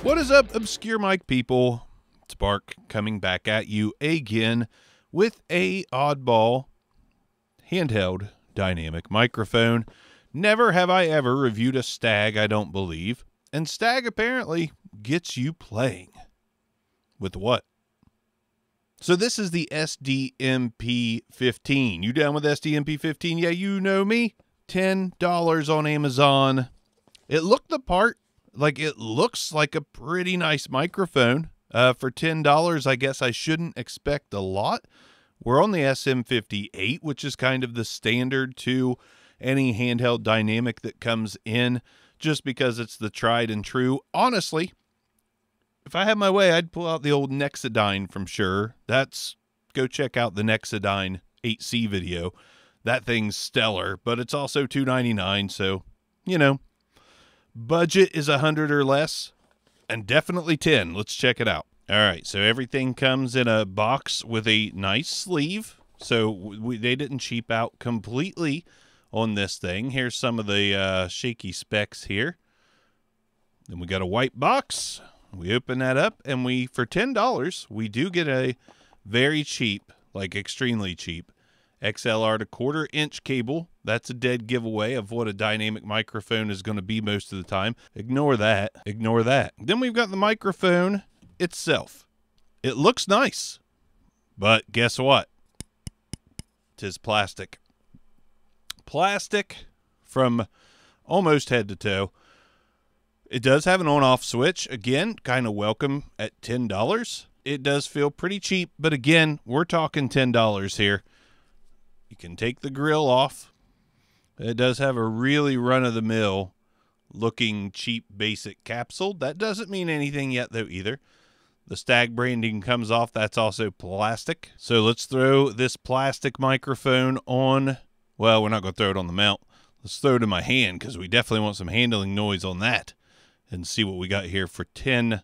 What is up, obscure mic people? It's Bark coming back at you again with a oddball handheld dynamic microphone. Never have I ever reviewed a Stagg, I don't believe. And Stagg apparently gets you playing. With what? So this is the Sdmp15. You down with Sdmp15? Yeah, you know me. $10 on Amazon. It looked the part. Like, it looks like a pretty nice microphone. For $10, I guess I shouldn't expect a lot. We're on the Sdmp15, which is kind of the standard to any handheld dynamic that comes in, just because it's the tried and true. Honestly, if I had my way, I'd pull out the old Nexodyne from Shure. Go check out the Nexodyne 8C video. That thing's stellar, but it's also $299, so, you know. Budget is 100 or less, and definitely 10. Let's check it out. All right, so everything comes in a box with a nice sleeve. So they didn't cheap out completely on this thing. Here's some of the shaky specs here. Then we got a white box. We open that up, and for $10, we do get a very cheap, like extremely cheap, XLR to 1/4 inch cable. That's a dead giveaway of what a dynamic microphone is going to be most of the time. Ignore that. Ignore that. Then we've got the microphone itself. It looks nice, but guess what? 'Tis plastic. Plastic from almost head to toe. It does have an on-off switch. Again, kind of welcome at $10. It does feel pretty cheap, but again, we're talking $10 here. You can take the grill off. It does have a really run-of-the-mill looking cheap basic capsule. That doesn't mean anything yet, though, either. The Stagg branding comes off. That's also plastic. So let's throw this plastic microphone on. Well, we're not going to throw it on the mount. Let's throw it in my hand because we definitely want some handling noise on that. And see what we got here for $10.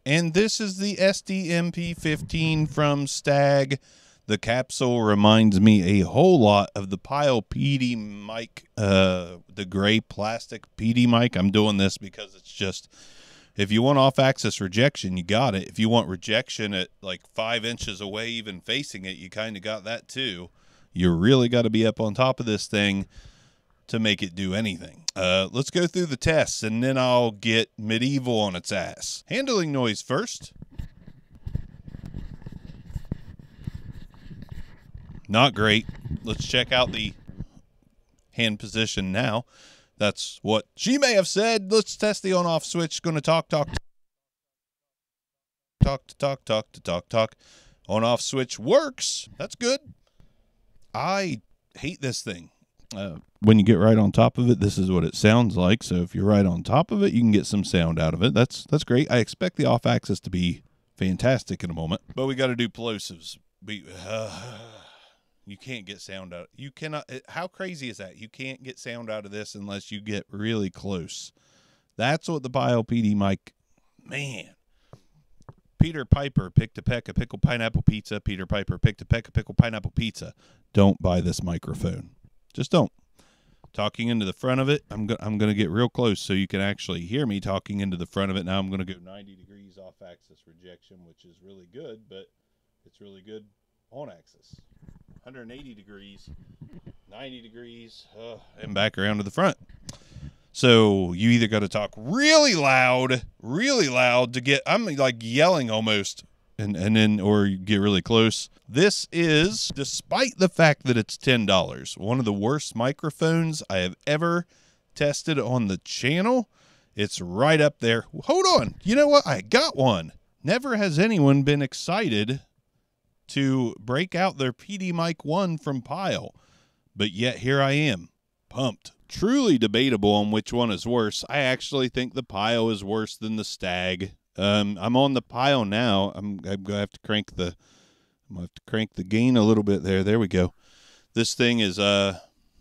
And this is the Sdmp15 from Stagg. The capsule reminds me a whole lot of the Pyle PD mic, the gray plastic PD mic. I'm doing this because it's just, if you want off-axis rejection, you got it. If you want rejection at like 5 inches away, even facing it, you kind of got that too. You really got to be up on top of this thing to make it do anything. Let's go through the tests, and then I'll get medieval on its ass. Handling noise first. Not great. Let's check out the hand position now. That's what she may have said. Let's test the on-off switch. Going to talk. On-off switch works. That's good. I hate this thing. When you get right on top of it, this is what it sounds like. So if you're right on top of it, you can get some sound out of it. That's great. I expect the off-axis to be fantastic in a moment. But we got to do plosives. You can't get sound out. You cannot. How crazy is that? You can't get sound out of this unless you get really close. That's what the Pyle PD mic, man. Peter Piper picked a peck of pickled pineapple pizza. Peter Piper picked a peck of pickled pineapple pizza. Don't buy this microphone. Just don't. Talking into the front of it, I'm going to get real close so you can actually hear me talking into the front of it. Now I'm going to go 90 degrees off-axis rejection, which is really good, but it's really good on-axis. 180 degrees, 90 degrees, and back around to the front. So you either got to talk really loud to get, I'm like yelling almost, and then, or you get really close. This is, despite the fact that it's $10, one of the worst microphones I have ever tested on the channel. It's right up there. Hold on. You know what? I got one. Never has anyone been excited to break out their PD Mic 1 from Pyle, but yet here I am, pumped. Truly debatable on which one is worse. I actually think the Pyle is worse than the Stagg. I'm on the Pyle now. I'm gonna have to crank the gain a little bit there. There we go. This thing is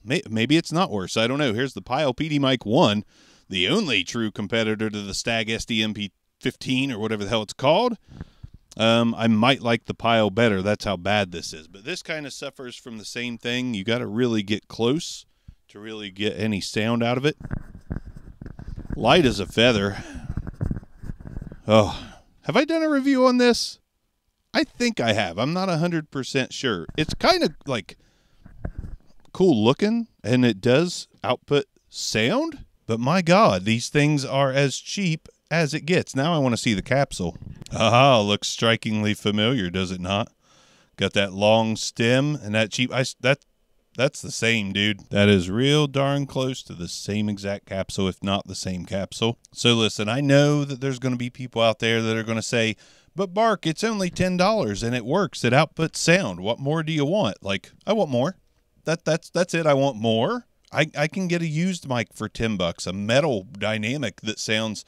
maybe it's not worse. I don't know. Here's the Pyle PD Mic 1, the only true competitor to the Stagg Sdmp15 or whatever the hell it's called. I might like the Pyle better. That's how bad this is. But this kind of suffers from the same thing. You got to really get close to really get any sound out of it. Light as a feather. Oh, have I done a review on this? I think I have. I'm not 100% sure. It's kind of like cool looking, and it does output sound, but my God, these things are as cheap as it gets. Now I want to see the capsule. Aha, looks strikingly familiar, does it not? Got that long stem and that cheap. That's the same, dude. That is real darn close to the same exact capsule, if not the same capsule. So listen, I know that there's going to be people out there that are going to say, but Bark, it's only $10 and it works. It outputs sound. What more do you want? Like, I want more. That's it. I want more. I can get a used mic for $10, a metal dynamic that sounds,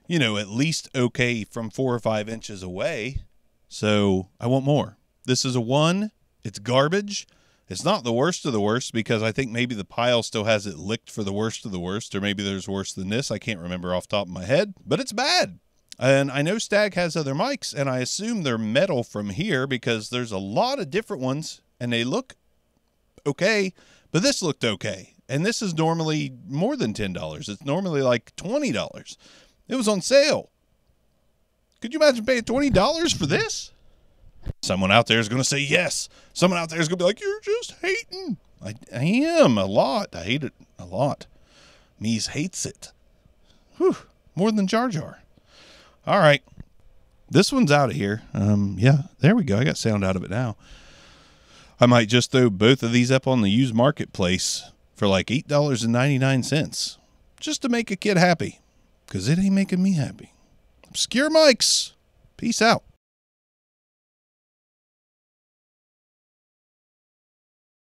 you know, at least okay from 4 or 5 inches away. So I want more. This is a 1. It's garbage. It's not the worst of the worst, because I think maybe the pile still has it licked for the worst of the worst, or maybe there's worse than this. I can't remember off the top of my head, but it's bad. And I know Stagg has other mics, and I assume they're metal from here because there's a lot of different ones, and they look okay, but this looked okay. And this is normally more than $10. It's normally like $20. It was on sale. Could you imagine paying $20 for this? Someone out there is going to say yes. Someone out there is going to be like, you're just hating. I am a lot. I hate it a lot. Mies hates it. Whew. More than Jar Jar. All right. This one's out of here. Yeah, there we go. I got sound out of it now. I might just throw both of these up on the used marketplace for like $8.99 just to make a kid happy, because it ain't making me happy. Obscure Mics. Peace out.